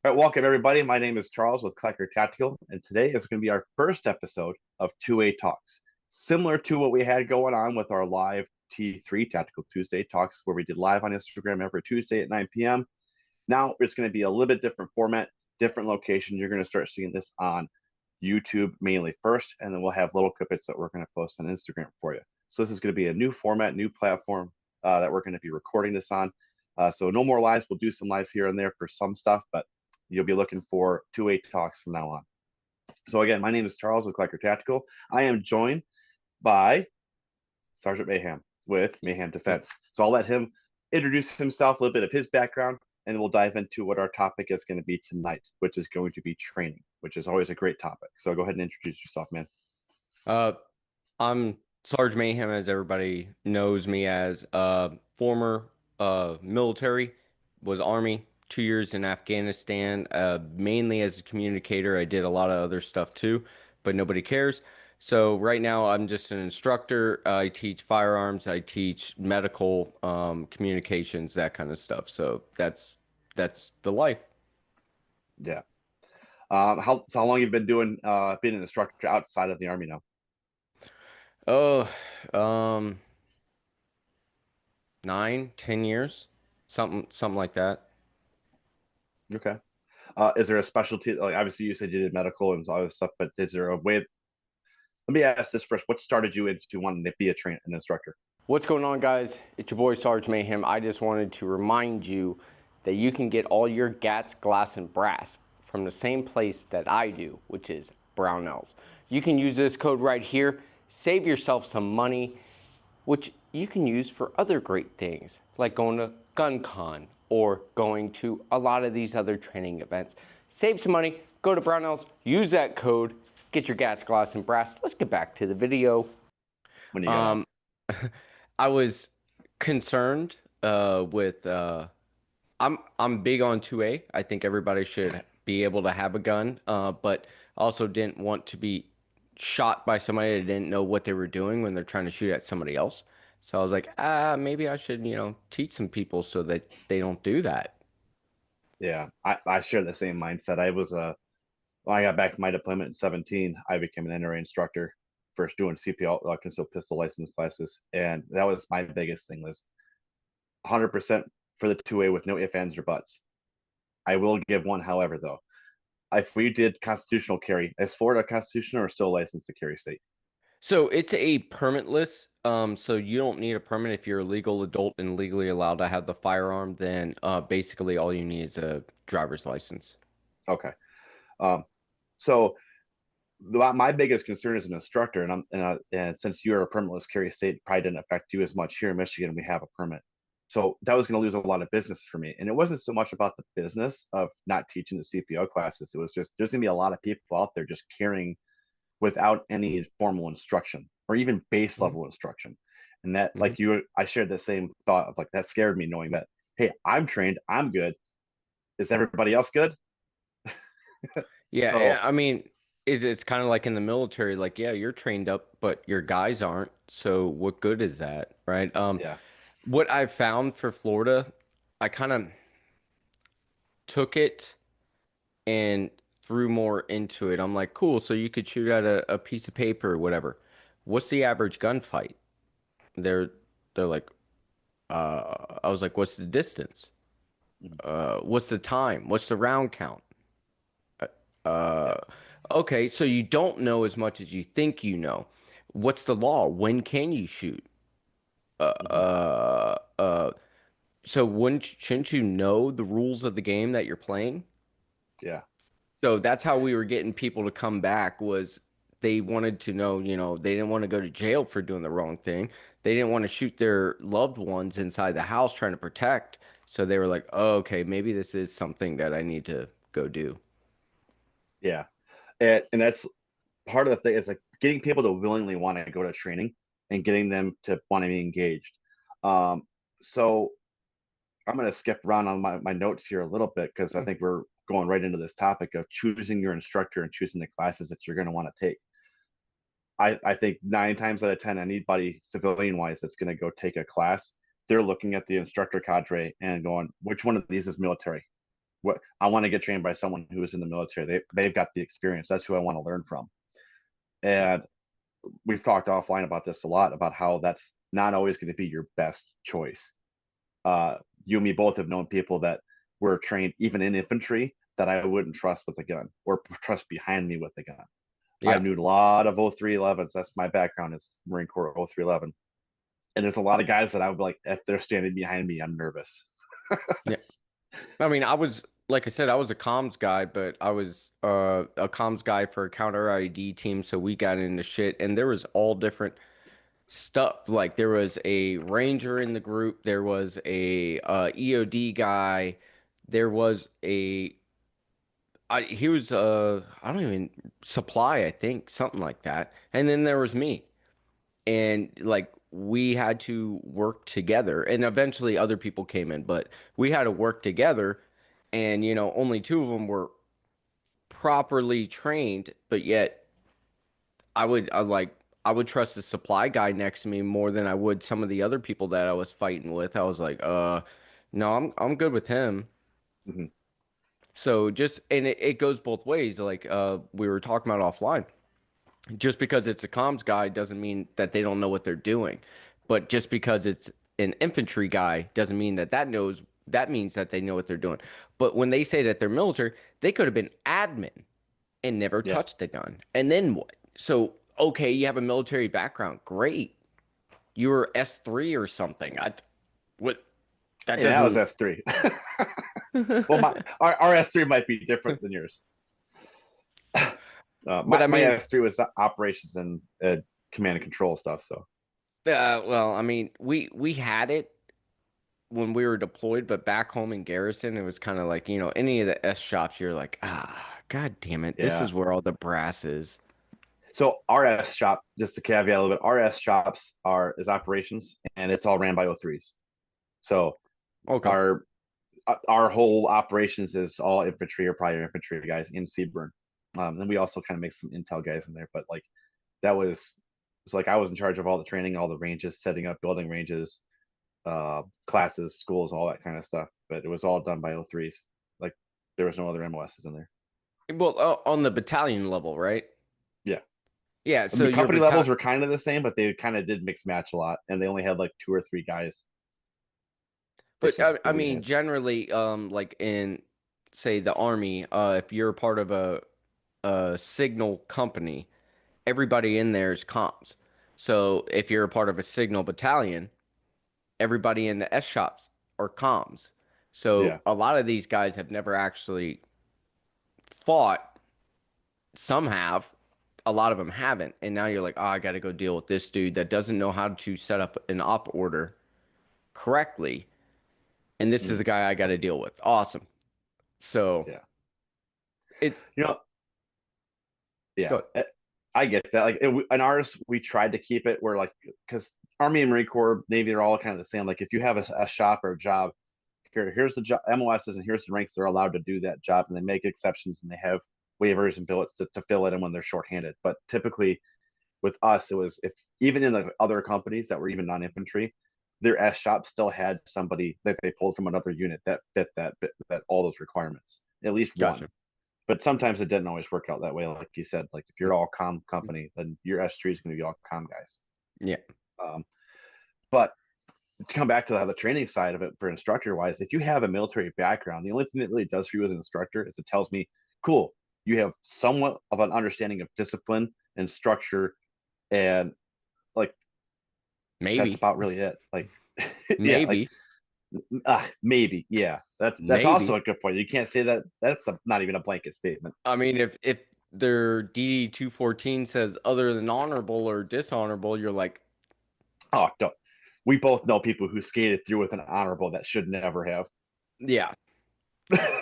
All right, welcome everybody. My name is Charles with Klecker Tactical, and today is going to be our first episode of 2A Talks. Similar to what we had going on with our live T3 Tactical Tuesday Talks, where we did live on Instagram every Tuesday at 9 p.m. Now it's going to be a little bit different format, different location. You're going to start seeing this on YouTube mainly first, and then we'll have little clips that we're going to post on Instagram for you. So this is going to be a new format, new platform that we're going to be recording this on. So no more lives. We'll do some lives here and there for some stuff, but you'll be looking for 2A Talks from now on. So again, my name is Charles with Klecker Tactical. I am joined by Sergeant Mayhem with Mayhem Defense. So I'll let him introduce himself, a little bit of his background, and we'll dive into what our topic is going to be tonight, which is going to be training, which is always a great topic. So go ahead and introduce yourself, man. I'm Sarge Mayhem, as everybody knows me as. Former military, was Army, 2 years in Afghanistan, mainly as a communicator. I did a lot of other stuff too, but nobody cares. So right now I'm just an instructor. I teach firearms, I teach medical communications, that kind of stuff. So that's the life. Yeah. How long you've been doing being an instructor outside of the Army now? Oh, um, 9, 10 years, something like that. Okay. Is there a specialty? Like obviously you said you did medical and all this stuff, but is there a way? Let me ask this first. What started you into wanting to be an instructor? What's going on, guys? It's your boy Sarge Mayhem. I just wanted to remind you that you can get all your GATS, glass, and brass from the same place that I do, which is Brownells. You can use this code right here, save yourself some money, which you can use for other great things, like going to GunCon or going to a lot of these other training events. Save some money, go to Brownells, use that code, get your GATS, glass, and brass. Let's get back to the video. When you got I was concerned with I'm big on 2A. I think everybody should be able to have a gun, but also didn't want to be shot by somebody that didn't know what they were doing when they're trying to shoot at somebody else. So I was like, maybe I should, teach some people so that they don't do that. Yeah, I share the same mindset. I was when I got back from my deployment in 17, I became an NRA instructor, first doing CPL, concealed pistol license classes, and that was my biggest thing was 100% for the 2A with no ifs, ands, or buts. I will give one, however, though. If we did constitutional carry, is Florida constitutional or still licensed to carry state? So it's a permitless. So you don't need a permit if you're a legal adult and legally allowed to have the firearm. Then basically all you need is a driver's license. Okay. Um, so my biggest concern as an instructor, and since you're a permitless carry state, probably didn't affect you as much here in Michigan. We have a permit, so that was going to lose a lot of business for me. And it wasn't so much about the business of not teaching the CPO classes. It was just there's going to be a lot of people out there just carrying without any formal instruction or even base Mhm. level instruction. And that, Mhm. like you, I shared the same thought of like that scared me knowing that, hey, I'm trained, I'm good. Is everybody else good? Yeah, So I mean, it's kind of like in the military. Like, yeah, you're trained up, but your guys aren't. So what good is that, right? yeah, What I found for Florida, I kind of took it and threw more into it. I'm like, cool, so you could shoot at a piece of paper or whatever. What's the average gunfight? They're they're like, I was like, what's the distance? What's the time? What's the round count? Uh, yeah, okay, so you don't know as much as you think you know. What's the law? When can you shoot? Uh, hmm uh, uh, so shouldn't you know the rules of the game that you're playing? yeah, So that's how we were getting people to come back was they wanted to know, they didn't want to go to jail for doing the wrong thing. They didn't want to shoot their loved ones inside the house trying to protect. So they were like, oh, okay, maybe this is something that I need to go do. yeah. And that's part of the thing is like getting people to willingly want to go to training and getting them to want to be engaged. Um, so I'm going to skip around on my notes here a little bit because I think we're going right into this topic of choosing your instructor and choosing the classes that you're going to want to take. I think 9 times out of 10, anybody civilian wise that's going to go take a class, they're looking at the instructor cadre and going, which one of these is military? what I want to get trained by someone who is in the military. They've got the experience. That's who I want to learn from. And we've talked offline about this a lot, about how that's not always going to be your best choice. You and me both have known people that were trained even in infantry that I wouldn't trust with a gun or trust behind me with a gun. Yeah. I knew a lot of 0311s. That's my background, is Marine Corps 0311. And there's a lot of guys that I would be like, if they're standing behind me, I'm nervous. Yeah. I mean, like I said, I was a comms guy, but I was a comms guy for a counter ID team. So we got into shit, and there was all different stuff. Like there was a ranger in the group, there was a EOD guy, there was he was I don't even supply, I think, something like that, and then there was me, and like we had to work together, and eventually other people came in, but we had to work together, and only two of them were properly trained, but yet I would trust the supply guy next to me more than I would some of the other people that I was fighting with. I was like, no, I'm good with him. Mm-hmm. So and it goes both ways. Like we were talking about offline. Just because it's a comms guy doesn't mean that they don't know what they're doing. But just because it's an infantry guy doesn't mean that means that they know what they're doing. But when they say that they're military, they could have been admin and never touched the gun. And then what? So okay, you have a military background. Great. You were S3 or something. That was S3. Well, our S3 might be different than yours. My S3 was operations and command and control stuff. So, well, I mean, we had it when we were deployed, but back home in garrison, it was kind of like, any of the S shops, you're like, God damn it, this is where all the brass is. So RS shop, just to caveat a little bit, RS shops is operations, and it's all ran by O3s. So our whole operations is all infantry or prior infantry guys in Seaburn. And we also kind of make some intel guys in there, but like it's like I was in charge of all the training, all the ranges, setting up, building ranges, classes, schools, all that kind of stuff. But it was all done by O3s. Like there was no other MOSs in there. Well, on the battalion level, right? Yeah. Yeah, so the company levels were kind of the same, but they kind of did mix match a lot, and they only had like 2 or 3 guys. But I mean, generally, like in say the Army, if you're a part of a signal company, everybody in there is comms. So if you're a part of a signal battalion, everybody in the S shops are comms. So a lot of these guys have never actually fought. Some have. A lot of them haven't. And now you're like, I got to go deal with this dude that doesn't know how to set up an op order correctly. And this is the guy I got to deal with. Awesome. So it's, I get that. Like in ours, we tried to keep it where, like, because Army and Marine Corps, Navy are all kind of the same. Like if you have a shop or a job, here's the job, MOSs, and here's the ranks they're allowed to do that job, and they make exceptions and they have waivers and billets to fill it in when they're shorthanded. But typically with us, it was, if even in the other companies that were even non-infantry, their S shop still had somebody that they pulled from another unit that fit that all those requirements, at least one. But sometimes it didn't always work out that way. Like you said, like if you're all comm company, then your S3 is going to be all comm guys. Yeah. But to come back to the training side of it for instructor wise, if you have a military background, the only thing that really does for you as an instructor is it tells me, cool, you have somewhat of an understanding of discipline and structure, and like maybe that's about really it. Like maybe. Maybe, yeah. That's also a good point. You can't say that. That's not even a blanket statement. I mean, if their DD 214 says other than honorable or dishonorable, you're like, oh, don't. We both know people who skated through with an honorable that should never have. Yeah.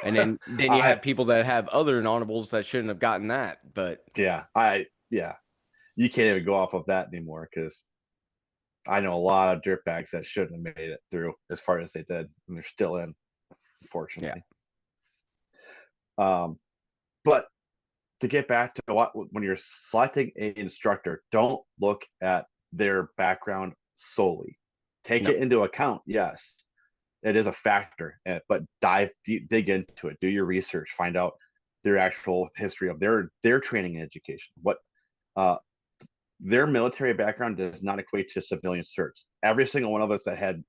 And then you have people that have other than honorables that shouldn't have gotten that. But you can't even go off of that anymore, because I know a lot of dirtbags that shouldn't have made it through as far as they did, and they're still in, unfortunately. But to get back to when you're selecting an instructor, don't look at their background solely. Take it into account, yes, it is a factor, but dive deep, dig into it, do your research, find out their actual history of their training and education. What their military background does not equate to civilian certs. Every single one of us that had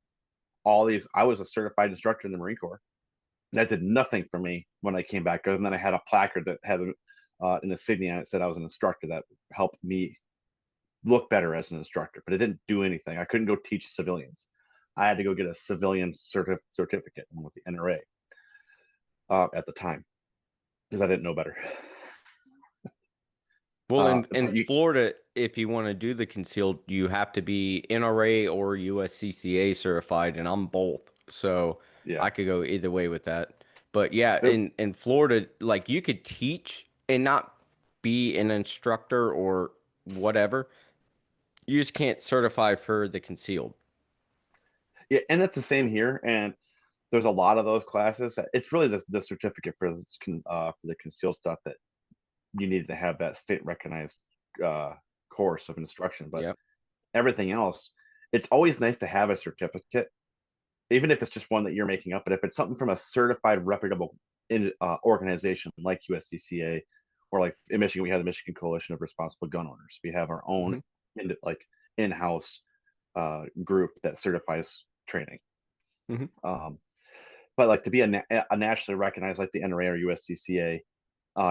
all these, I was a certified instructor in the Marine Corps. That did nothing for me when I came back. And then I had a placard that had an insignia on it said I was an instructor that helped me look better as an instructor, but it didn't do anything. I couldn't go teach civilians. I had to go get a civilian certificate with the NRA at the time because I didn't know better. Well, in Florida, if you want to do the concealed, you have to be NRA or USCCA certified, and I'm both. So yeah. I could go either way with that. But yeah, in Florida, like you could teach and not be an instructor or whatever. You just can't certify for the concealed. Yeah, and that's the same here. And there's a lot of those classes. It's really the certificate for the concealed stuff that you need to have that state recognized course of instruction. But everything else, it's always nice to have a certificate, even if it's just one that you're making up. But if it's something from a certified, reputable organization like USCCA, or like in Michigan, we have the Michigan Coalition of Responsible Gun Owners. We have our own in-house group that certifies training. But like to be a nationally recognized like the NRA or USCCA,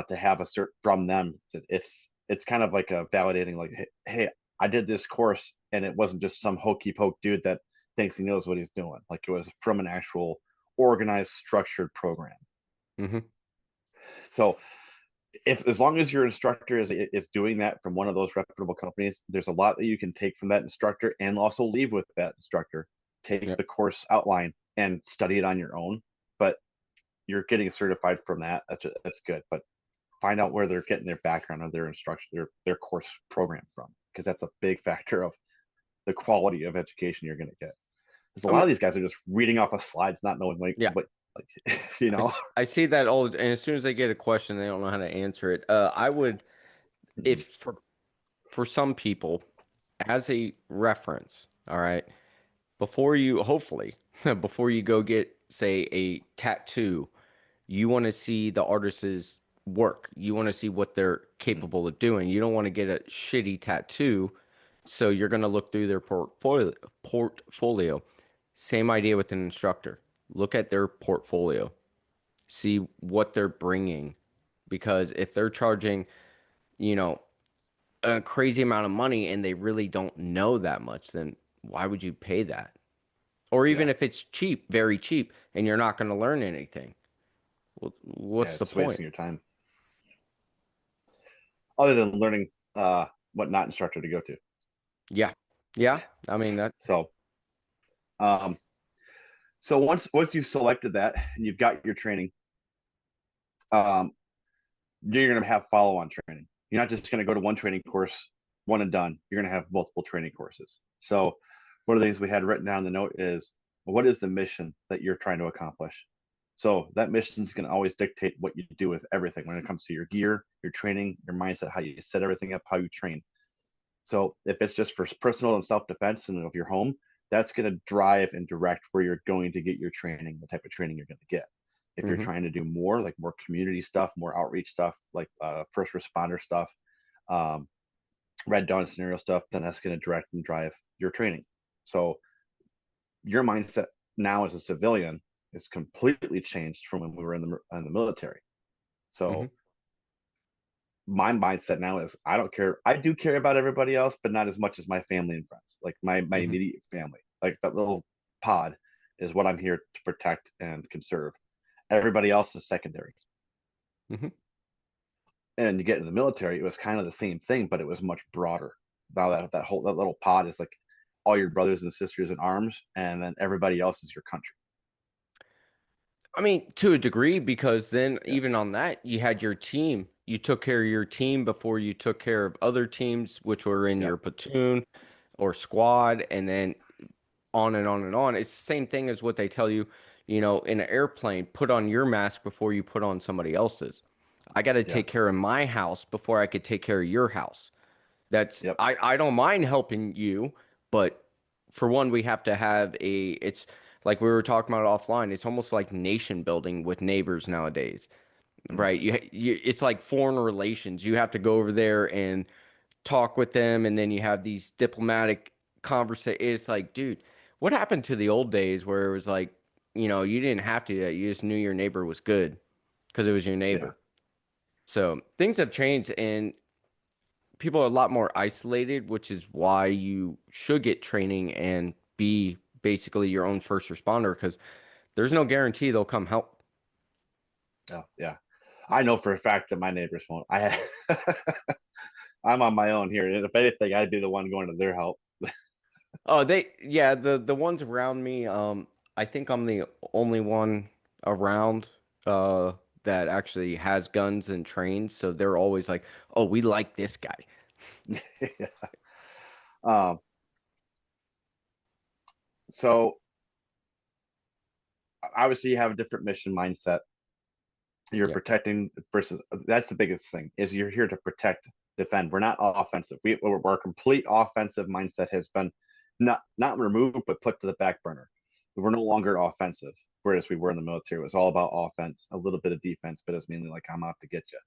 to have a cert from them, it's kind of like a validating, like, hey, I did this course and it wasn't just some hokey poke dude that thinks he knows what he's doing. Like it was from an actual organized, structured program. So it's, as long as your instructor is doing that from one of those reputable companies, there's a lot that you can take from that instructor and also leave with that instructor. Take the course outline and study it on your own, but you're getting certified from that. That's good. But find out where they're getting their background of their instruction, their course program from, because that's a big factor of the quality of education you're going to get. Because a lot of these guys are just reading off of slides, not knowing what you know. I see that all, and as soon as they get a question, they don't know how to answer it. I would, if for some people, as a reference, all right, before you, hopefully, before you go get, say, a tattoo, you want to see the artist's work. You want to see what they're capable of doing. You don't want to get a shitty tattoo, so you're going to look through their portfolio. Same idea with an instructor. Look at their portfolio. See what they're bringing. Because if they're charging, a crazy amount of money and they really don't know that much, then why would you pay that? Or even if it's cheap, very cheap, and you're not going to learn anything. Well, what's the point? Wasting your time. Other than learning what not instructor to go to. Yeah. I mean that. So once you've selected that and you've got your training, you're going to have follow-on training. You're not just going to go to one training course, one and done. You're going to have multiple training courses. So one of the things we had written down in the note is, what is the mission that you're trying to accomplish? So that mission is going to always dictate what you do with everything when it comes to your gear, your training, your mindset, how you set everything up, how you train. So if it's just for personal and self-defense and of your home, that's going to drive and direct where you're going to get your training, the type of training you're going to get. If you're trying to do more community stuff, more outreach stuff, like first responder stuff, red dawn scenario stuff, then that's going to direct and drive your training. So your mindset now as a civilian is completely changed from when we were in the military. So my mindset now is, I don't care. I do care about everybody else, but not as much as my family and friends, like my immediate family. Like that little pod is what I'm here to protect and conserve. Everybody else is secondary. And you get in the military, it was kind of the same thing, but it was much broader. Now that little pod is like all your brothers and sisters in arms, and then everybody else is your country. I mean, to a degree, because then even on that, you had your team. You took care of your team before you took care of other teams, which were in your platoon or squad, and then on and on and on. It's the same thing as what they tell you, in an airplane, put on your mask before you put on somebody else's. I got to take care of my house before I could take care of your house. That's I don't mind helping you, but for one, we have to have like we were talking about offline, it's almost like nation building with neighbors nowadays, right? It's like foreign relations. You have to go over there and talk with them, and then you have these diplomatic conversations. It's like, dude, what happened to the old days where it was like, you didn't have to do that. You just knew your neighbor was good because it was your Yeah. neighbor. So things have changed, and people are a lot more isolated, which is why you should get training and be basically your own first responder, because there's no guarantee they'll come help. Oh, yeah. I know for a fact that my neighbors won't. I'm on my own here. If anything, I'd be the one going to their help. Oh, the ones around me, I think I'm the only one around that actually has guns and trains, so they're always like, "Oh, we like this guy." Yeah. Um, so obviously you have a different mission mindset. You're Yeah. protecting versus that's the biggest thing is you're here to protect, defend. We're not offensive. Our complete offensive mindset has been not removed but put to the back burner. We're no longer offensive, whereas we were in the military. It was all about offense, a little bit of defense, but it's mainly like I'm out to get you.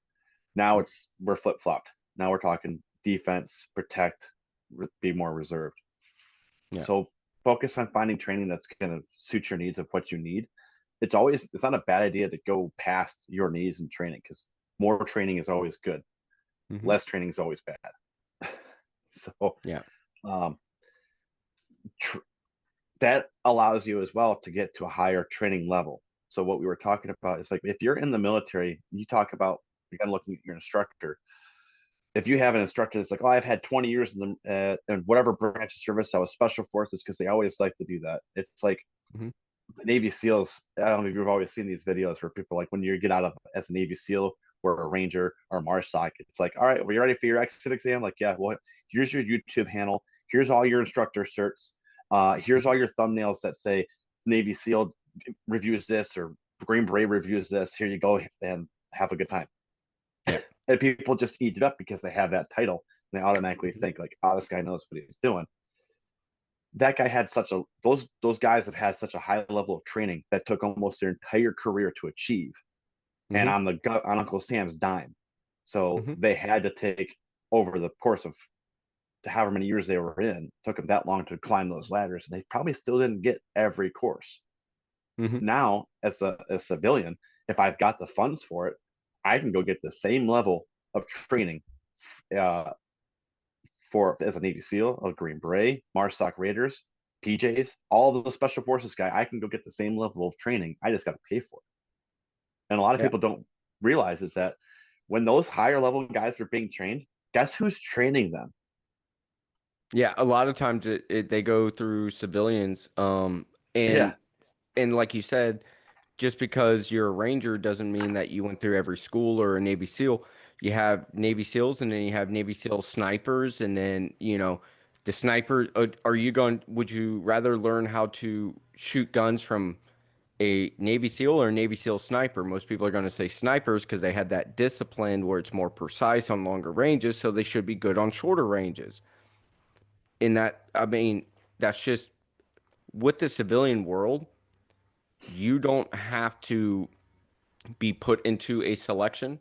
Now we're flip flopped. Now we're talking defense, protect, be more reserved. Yeah. So focus on finding training that's going to suit your needs of what you need. It's not a bad idea to go past your needs in training, because more training is always good. Mm-hmm. Less training is always bad. So Yeah. um, that allows you as well to get to a higher training level. So what we were talking about is like, if you're in the military, you talk about, again, looking at your instructor. If you have an instructor that's like, oh, I've had 20 years in whatever branch of service, I was special forces, because they always like to do that. It's like Mm-hmm. Navy SEALs. I don't know if you've always seen these videos where people like, when you get out of as a Navy SEAL or a Ranger or a MARSOC, it's like, all right, well, you ready for your exit exam? Like, yeah, well, here's your YouTube handle. Here's all your instructor certs. Here's all your thumbnails that say Navy SEAL reviews this or Green Beret reviews this. Here you go and have a good time. Yeah. And people just eat it up because they have that title, and they automatically think like, oh, this guy knows what he's doing. That guy had those guys have had such a high level of training that took almost their entire career to achieve, and Mm-hmm. on Uncle Sam's dime. So Mm-hmm. they had to take, over the course of however many years they were in, took them that long to climb those ladders, and they probably still didn't get every course. Mm-hmm. Now, as a civilian, if I've got the funds for it, I can go get the same level of training uh, for as a Navy SEAL, a Green Beret, MARSOC Raiders, PJs, all those special forces guy. I can go get the same level of training. I just got to pay for it. And a lot of Yeah. people don't realize is that when those higher level guys are being trained, guess who's training them? Yeah, a lot of times they go through civilians, Yeah, and like you said, just because you're a Ranger doesn't mean that you went through every school or a Navy SEAL. You have Navy SEALs, and then you have Navy SEAL snipers, and then the sniper. Would you rather learn how to shoot guns from a Navy SEAL or a Navy SEAL sniper? Most people are going to say snipers because they have that discipline where it's more precise on longer ranges, so they should be good on shorter ranges. In that, I mean, that's just with the civilian world, you don't have to be put into a selection.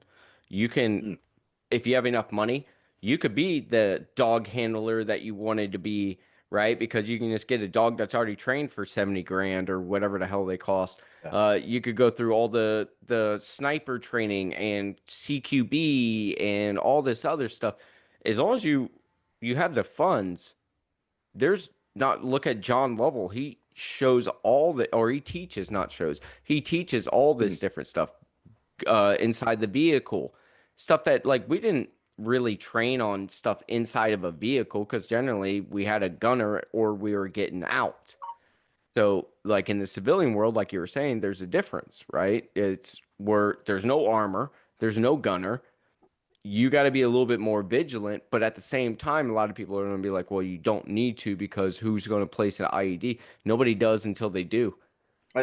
You can, mm, if you have enough money, you could be the dog handler that you wanted to be, right? Because you can just get a dog that's already trained for 70 grand or whatever the hell they cost. yeah, You could go through all the sniper training and CQB and all this other stuff. As long as you have the funds, there's not look at John Lovell. He shows all the or he teaches, not shows. He teaches all this mm, different stuff inside the vehicle. Stuff that like we didn't really train on stuff inside of a vehicle because generally we had a gunner or we were getting out. So like in the civilian world, like you were saying, there's a difference, right? It's where there's no armor, there's no gunner, you got to be a little bit more vigilant. But at the same time, a lot of people are going to be like, well, you don't need to because who's going to place an IED? Nobody does until they do.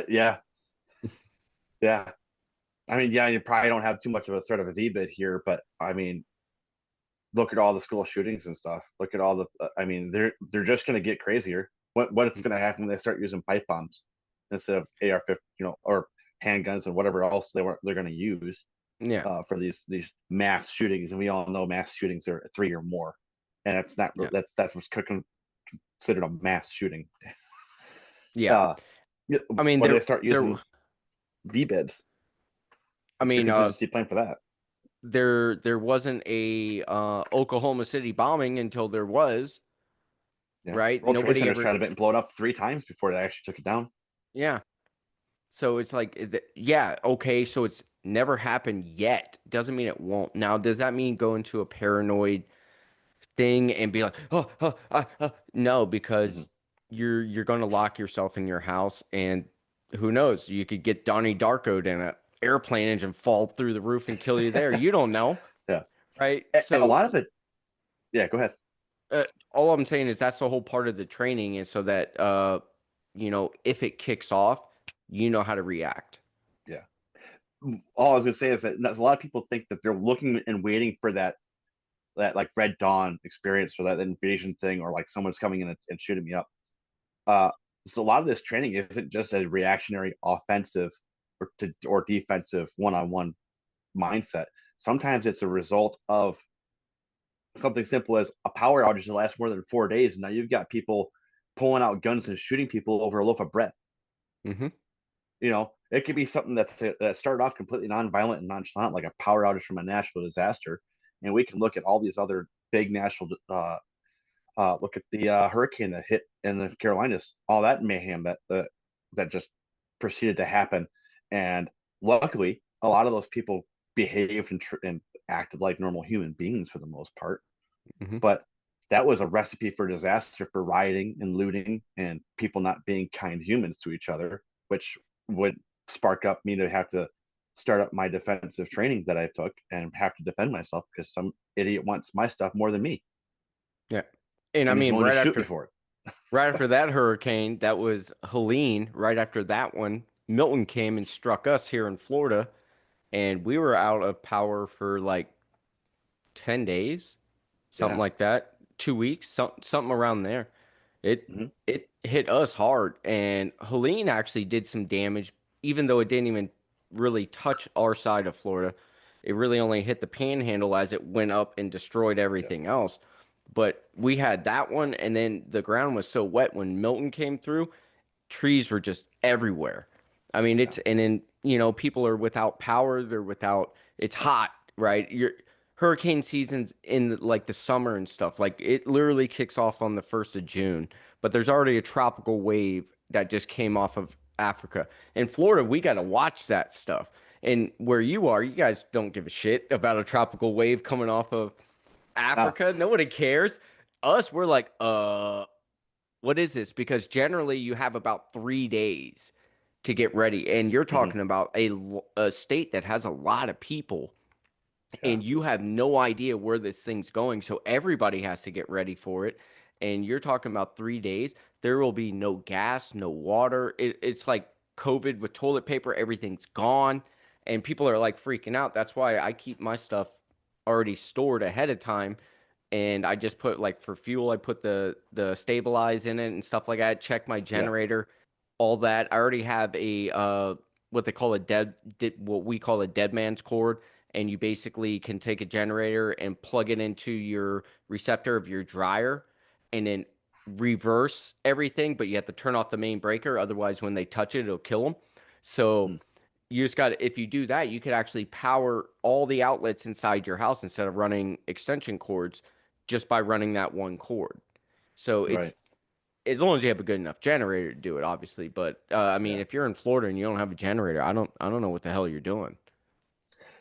yeah, yeah. I mean, yeah, you probably don't have too much of a threat of a VBIT here, but I mean, look at all the school shootings and stuff. Look at all the. I mean, they're just going to get crazier. What's going to happen when they start using pipe bombs? instead of AR-15, or handguns and whatever else they're going to use for these mass shootings. And we all know mass shootings are 3 or more, and it's not that's what's considered a mass shooting. Yeah. I mean, when they start using VBIDs, I mean, contingency plan for that. There wasn't a Oklahoma City bombing until there was, right? World Trade Center's tried to be blown up 3 times before they actually took it down. Yeah. So it's like, okay, so it's never happened yet. Doesn't mean it won't. Now, does that mean go into a paranoid thing and be like, no, because you're going to lock yourself in your house, and who knows, you could get Donnie Darko'd in an airplane engine, fall through the roof and kill you there. You don't know. Yeah. Right. So and a lot of it. Yeah, go ahead. All I'm saying is that's the whole part of the training, is so that, if it kicks off, you know how to react. Yeah. All I was going to say is that a lot of people think that they're looking and waiting for that like Red Dawn experience, or that invasion thing, or like someone's coming in and shooting me up. So a lot of this training isn't just a reactionary offensive or defensive one-on-one mindset. Sometimes it's a result of something simple as a power outage that lasts more than 4 days, and now you've got people pulling out guns and shooting people over a loaf of bread. It could be something that started off completely nonviolent and nonchalant, like a power outage from a natural disaster, and we can look at all these other big natural look at the hurricane that hit in the Carolinas, all that mayhem that just proceeded to happen. And luckily, a lot of those people behaved and acted like normal human beings for the most part. But that was a recipe for disaster, for rioting and looting and people not being kind humans to each other, which would spark up me to have to start up my defensive training that I took and have to defend myself because some idiot wants my stuff more than me. Yeah. And I mean, right after that hurricane, that was Helene. Right after that one, Milton came and struck us here in Florida, and we were out of power for like 10 days, something like that, 2 weeks, something around there. It hit us hard, and Helene actually did some damage, even though it didn't even really touch our side of Florida. It really only hit the panhandle as it went up and destroyed everything else. But we had that one, and then the ground was so wet when Milton came through, trees were just everywhere. I mean, and then, people are without power, it's hot, right? Hurricane season's in like the summer and stuff. Like, it literally kicks off on the 1st of June, but there's already a tropical wave that just came off of Africa. In Florida, we got to watch that stuff. And where you are, you guys don't give a shit about a tropical wave coming off of Africa. Nobody cares. Us, we're like, what is this? Because generally you have about 3 days to get ready, and you're talking about a state that has a lot of people, and you have no idea where this thing's going, so everybody has to get ready for it. And you're talking about 3 days. There will be no gas, no water. It's like COVID with toilet paper. Everything's gone, and people are like freaking out. That's why I keep my stuff already stored ahead of time, and I just put, like, for fuel, I put the stabilize in it and stuff like that. Check my generator, all that. I already have a what they call what we call a dead man's cord, and you basically can take a generator and plug it into your receptor of your dryer, and then reverse everything, but you have to turn off the main breaker, otherwise when they touch it, it'll kill them. So you just got, if you do that, you could actually power all the outlets inside your house instead of running extension cords, just by running that one cord. So it's as long as you have a good enough generator to do it, obviously. But I mean, if you're in Florida and you don't have a generator, I don't know what the hell you're doing.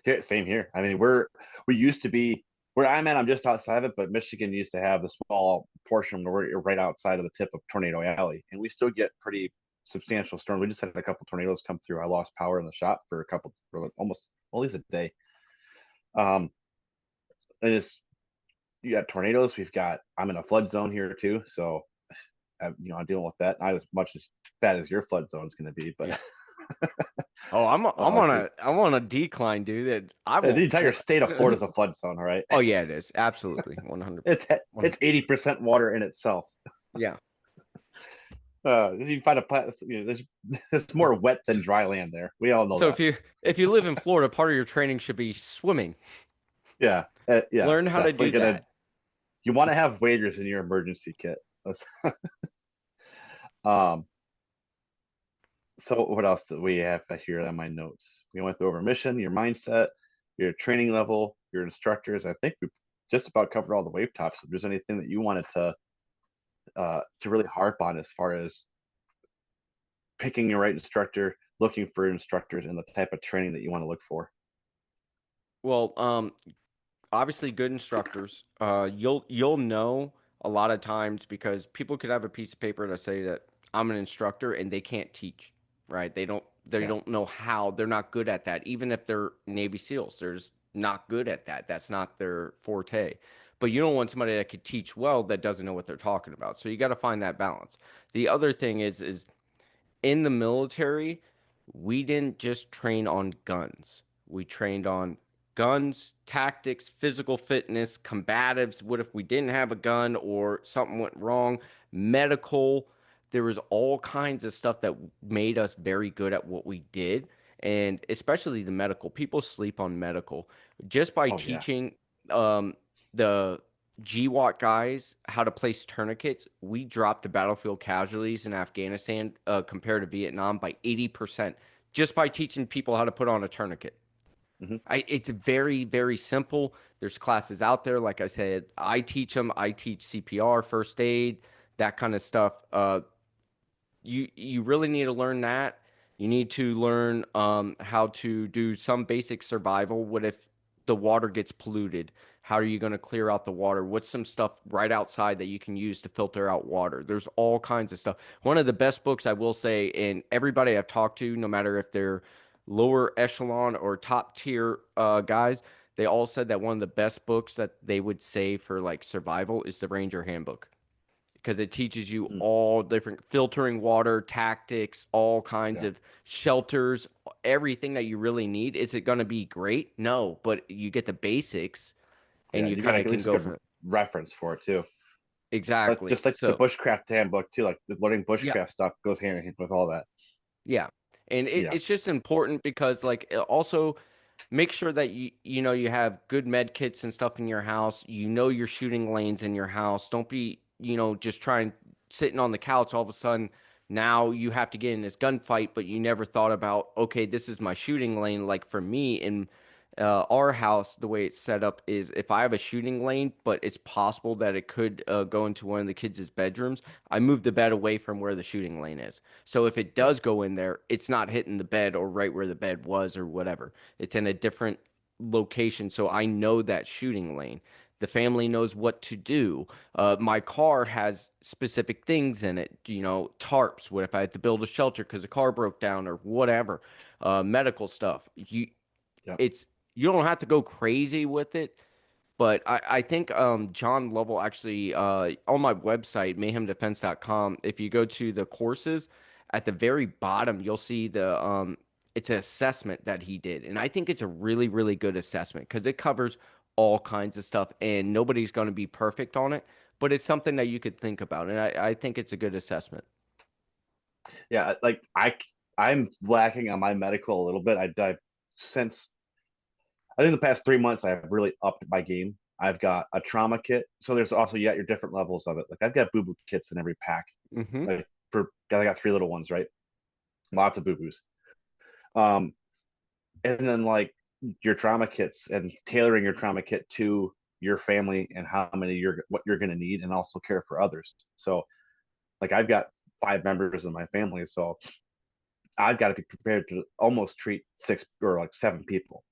Yeah, same here. I mean, we used to be where I'm at. I'm just outside of it, but Michigan used to have the small portion where we're right outside of the tip of Tornado Alley, and we still get pretty substantial storms. We just had a couple tornadoes come through. I lost power in the shop for almost at least a day. And you got tornadoes. I'm in a flood zone here too, so I'm dealing with that. Not as much as bad as your flood zone is going to be, but oh, I'm on a decline, dude. That the entire state of Florida is a flood zone, all right? Oh yeah, it is absolutely 100%. It's 80% water in itself. Yeah. You find there's more wet than dry land there. We all know So that. if you live in Florida, part of your training should be swimming. Yeah, yes, Learn how to definitely do gonna. that. You want to have waders in your emergency kit. um, so what else do we have here on my notes? We went over mission, your mindset, your training level, your instructors. I think we've just about covered all the wave tops. If there's anything that you wanted to really harp on as far as picking the right instructor, looking for instructors, and the type of training that you want to look for. Well, obviously good instructors. You'll know a lot of times because people could have a piece of paper that say that I'm an instructor and they can't teach, right? They Yeah. don't know how. They're not good at that. Even if they're Navy SEALs, they're just not good at that. That's not their forte. But you don't want somebody that could teach well that doesn't know what they're talking about. So you got to find that balance. The other thing is in the military, we didn't just train on guns. We trained on guns, tactics, physical fitness, combatives. What if we didn't have a gun or something went wrong? Medical. There was all kinds of stuff that made us very good at what we did. And especially the medical. People sleep on medical. Just by Oh yeah. teaching the GWAT guys how to place tourniquets, we dropped the battlefield casualties in Afghanistan compared to Vietnam by 80% just by teaching people how to put on a tourniquet. Hmm. It's very, very simple. There's classes out there. Like I said, I teach them. I teach CPR, first aid, that kind of stuff. You really need to learn that. You need to learn how to do some basic survival. What if the water gets polluted? How are you going to clear out the water? What's some stuff right outside that you can use to filter out water? There's all kinds of stuff. One of the best books I will say, and everybody I've talked to, no matter if they're lower echelon or top tier guys, they all said that one of the best books that they would say for like survival is the Ranger Handbook because it teaches you all different filtering water tactics, all kinds Yeah. of shelters, everything that you really need. Is it going to be great? No, but you get the basics Yeah. and you You got kind like of at can least a go good from reference for it too. But exactly. just like the So, bushcraft handbook too, like the learning yeah, bushcraft stuff goes hand in hand with all that. yeah. And Yeah. it's just important because like also make sure that you have good med kits and stuff in your house. You know your shooting lanes in your house. Don't be, just trying sitting on the couch all of a sudden now you have to get in this gunfight, but you never thought about, okay, this is my shooting lane. Like for me in our house, the way it's set up is if I have a shooting lane, but it's possible that it could go into one of the kids' bedrooms, I move the bed away from where the shooting lane is. So if it Yeah. does go in there, it's not hitting the bed or right where the bed was or whatever. It's in a different location. So I know that shooting lane. The family knows what to do. My car has specific things in it, tarps. What if I had to build a shelter because the car broke down or whatever? Medical stuff. Yeah. It's you don't have to go crazy with it, but I think John Lovell actually on my website, mayhemdefense.com, if you go to the courses, at the very bottom, you'll see the it's an assessment that he did. And I think it's a really, really good assessment because it covers all kinds of stuff and nobody's going to be perfect on it, but it's something that you could think about. And I think it's a good assessment. Yeah. Like I'm lacking on my medical a little bit. I since I think the past 3 months I've really upped my game. I've got a trauma kit. So there's also you got your different levels of it. Like I've got boo boo kits in every pack. Hmm. Like I got three little ones, right? Lots of boo boos. Um, and then like your trauma kits and tailoring your trauma kit to your family and how many what you're going to need and also care for others. So like I've got 5 members of my family, so I've got to be prepared to almost treat 6 or like 7 people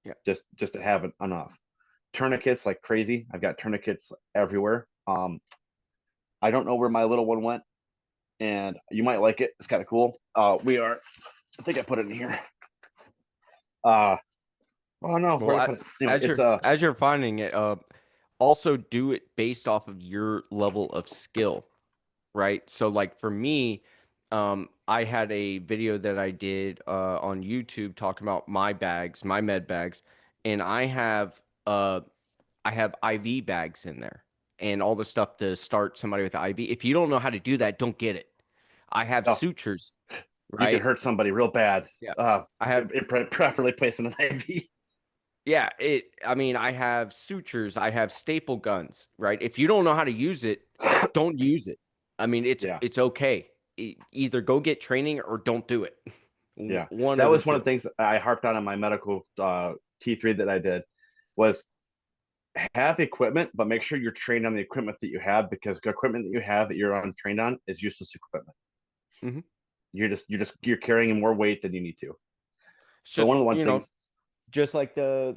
Yeah. just to have enough tourniquets like crazy. I've got tourniquets everywhere. I don't know where my little one went, and you might like it. It's kind of cool. I think I put it in here. uh oh no, where Well, did I put it? Anyway, it's as you're finding it, also do it based off of your level of skill, right? So like for me, I had a video that I did on YouTube talking about my bags, my med bags, and I have IV bags in there. and all the stuff to start somebody with the IV. If you don't know how to do that, don't get it. I have Oh, sutures, you can right? hurt somebody real bad. Yeah. I have Properly placing an IV. Yeah, I mean, I have sutures, I have staple guns, right? If you don't know how to use it, don't use it. I mean, Yeah, it's okay. Either go get training or don't do it. yeah. One That of the was one of two. the things I harped on in my medical T3 that I did was have equipment, but make sure you're trained on the equipment that you have, because the equipment that you have that you're untrained on is useless equipment. Hmm. You're carrying more weight than you need to. It's So just, one of the one things, just like the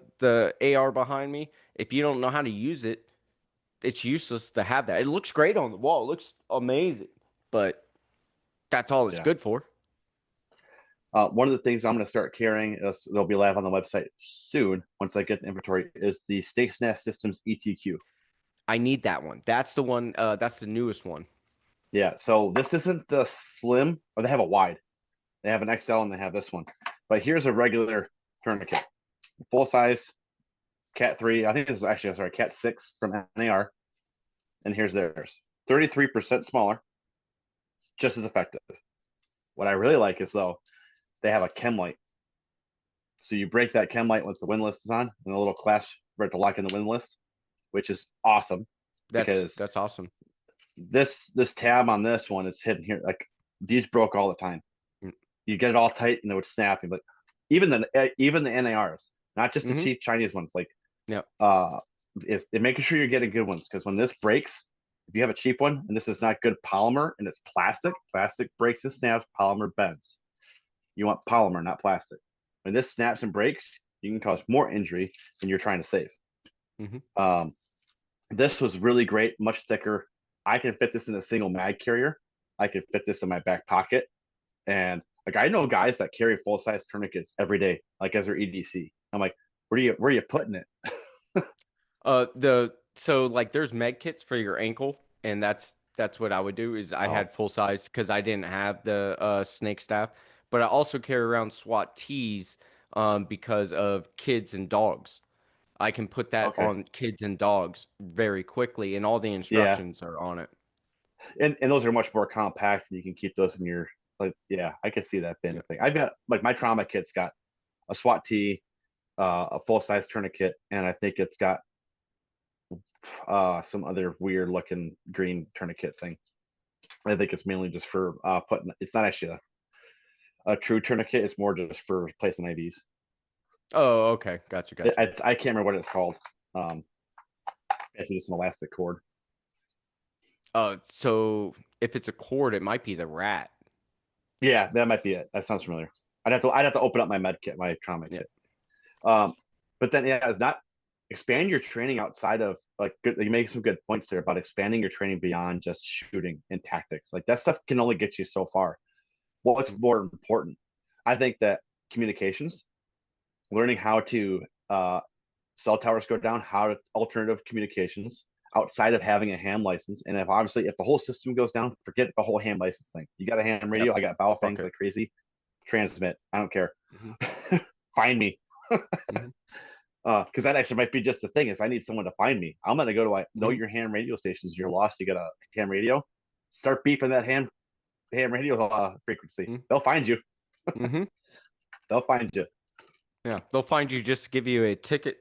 AR behind me, if you don't know how to use it, it's useless to have that. It looks great on the wall. It looks amazing, but that's all it's yeah. good for. One of the things I'm going to start carrying, they'll be live on the website soon once I get the inventory, is the Stakes Nest Systems ETQ. I need that one. That's the one. That's the newest one. Yeah, so this isn't the slim, or they have a wide. They have an XL and they have this one. But here's a regular tourniquet, full size Cat 3. I think this is actually, sorry, Cat 6 from NAR. And here's theirs, 33% smaller, just as effective. What I really like is, though, they have a chem light. So you break that chem light once the windlass is on, and a little clasp right to lock in the windlass, which is awesome, because That's awesome. this tab on this one is hidden here. Like, these broke all the time. Mm. You get it all tight and it would snap. But even the NARs, not just the Mm-hmm. cheap Chinese ones, like Yeah. is making sure you're getting good ones, because when this breaks, if you have a cheap one and this is not good polymer and it's plastic breaks and snaps, polymer bends. You want polymer, not plastic. When this snaps and breaks, you can cause more injury than you're trying to save. Mm-hmm. This was really great, much thicker. I can fit this in a single mag carrier. I can fit this in my back pocket. And like, I know guys that carry full size tourniquets every day, like as their EDC. I'm like, where are you putting it? So like there's med kits for your ankle, and that's what I would do. Is I Oh, had full size because I didn't have the snake staff, but I also carry around SWAT tees because of kids and dogs. I can put that okay. on kids and dogs very quickly, and all the Yeah. instructions are on it. And those are much more compact, and you can keep those in your, like, yeah, I could see that being Yeah. a thing. I've got, like, my trauma kit's got a SWAT tee, a full size tourniquet, and I think it's got some other weird looking green tourniquet thing. I think it's mainly just for putting. It's not actually a true tourniquet. It's more just for placing IVs. Oh, okay, gotcha, gotcha. I can't remember what it's called. Um, it's just an elastic cord. So if it's a cord, it might be the rat. Yeah, that might be it. That sounds familiar. I'd have to open up my med kit, my trauma Yeah. kit. But then, yeah, it's not expand your training outside of, like, good. You make some good points there about expanding your training beyond just shooting and tactics. Like, that stuff can only get you so far. What's more important? I think that communications, learning how to cell towers go down, how to alternative communications outside of having a ham license. And if the whole system goes down, forget the whole ham license thing. You got a ham Yep. radio, I got bow Fuck fangs it. like crazy. Transmit. I don't care. Mm-hmm. Find me. Mm-hmm. Because that actually might be just the thing, is I need someone to find me. I'm gonna go to, know Mm-hmm. your ham radio stations. You're lost. You got a ham radio. Start beeping that ham radio frequency. They'll find you. Mm-hmm. They'll find you. Yeah, they'll find you just to give you a ticket.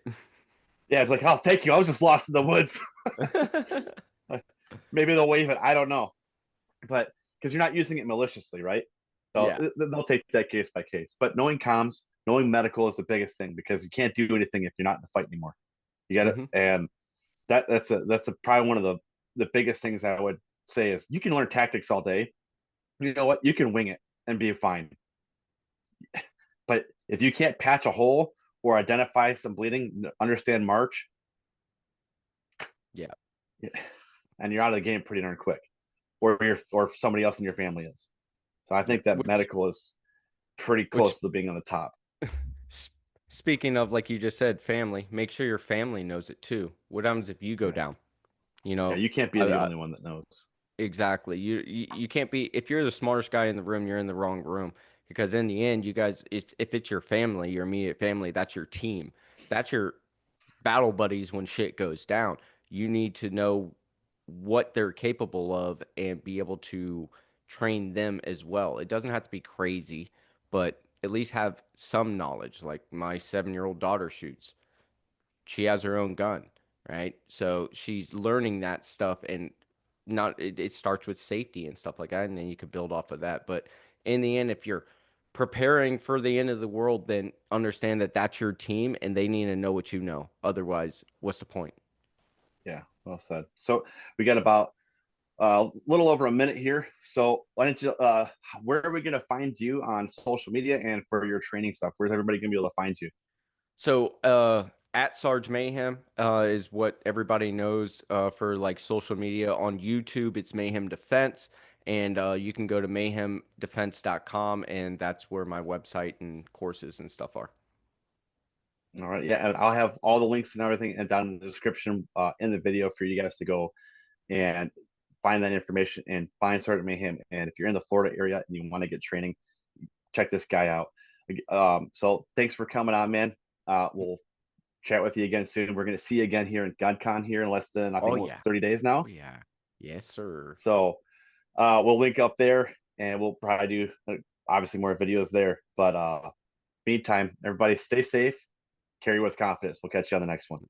Yeah, it's like, oh, thank you. I was just lost in the woods. Maybe they'll waive it. I don't know, but because you're not using it maliciously, right? So Yeah. they'll take that case by case. But knowing comms, knowing medical is the biggest thing, because you can't do anything if you're not in the fight anymore. You get it? Mm-hmm. And that's probably one of the biggest things I would say is, you can learn tactics all day. You know what? You can wing it and be fine. But if you can't patch a hole or identify some bleeding, understand March, Yeah. and you're out of the game pretty darn quick, or somebody else in your family is. So I Yeah. think that Which medical is pretty which close to being on the top. s- speaking of, like you just said, family, make sure your family knows it too. What happens if you go Yeah, down? yeah, you can't be the only one that knows. Exactly. You can't be, if you're the smartest guy in the room, you're in the wrong room, because in the end, you guys, if it's your family, your immediate family, that's your team. That's your battle buddies when shit goes down. You need to know what they're capable of and be able to train them as well. It doesn't have to be crazy, but at least have some knowledge. Like my 7-year-old daughter shoots. She has her own gun, right? So she's learning that stuff, and it starts with safety and stuff like that, and then you could build off of that. But in the end, if you're preparing for the end of the world, then understand that that's your team and they need to know what you know. Otherwise, what's the point? Yeah, well said. So we got about a little over a minute here. So why don't you, where are we going to find you on social media and for your training stuff? Where's everybody going to be able to find you? So at Sarge Mayhem is what everybody knows for like social media. On YouTube, it's Mayhem Defense. And you can go to mayhemdefense.com, and that's where my website and courses and stuff are. All right. Yeah. And I'll have all the links and everything and down in the description in the video for you guys to go and find that information and find Sergeant Mayhem. And if you're in the Florida area and you want to get training, check this guy out. So thanks for coming on, man. We'll chat with you again soon. We're going to see you again here in GunCon here in less than, I think, almost 30 days now. Oh, yeah. Yes, sir. So we'll link up there and we'll probably do obviously more videos there. But meantime, everybody stay safe, carry with confidence. We'll catch you on the next one.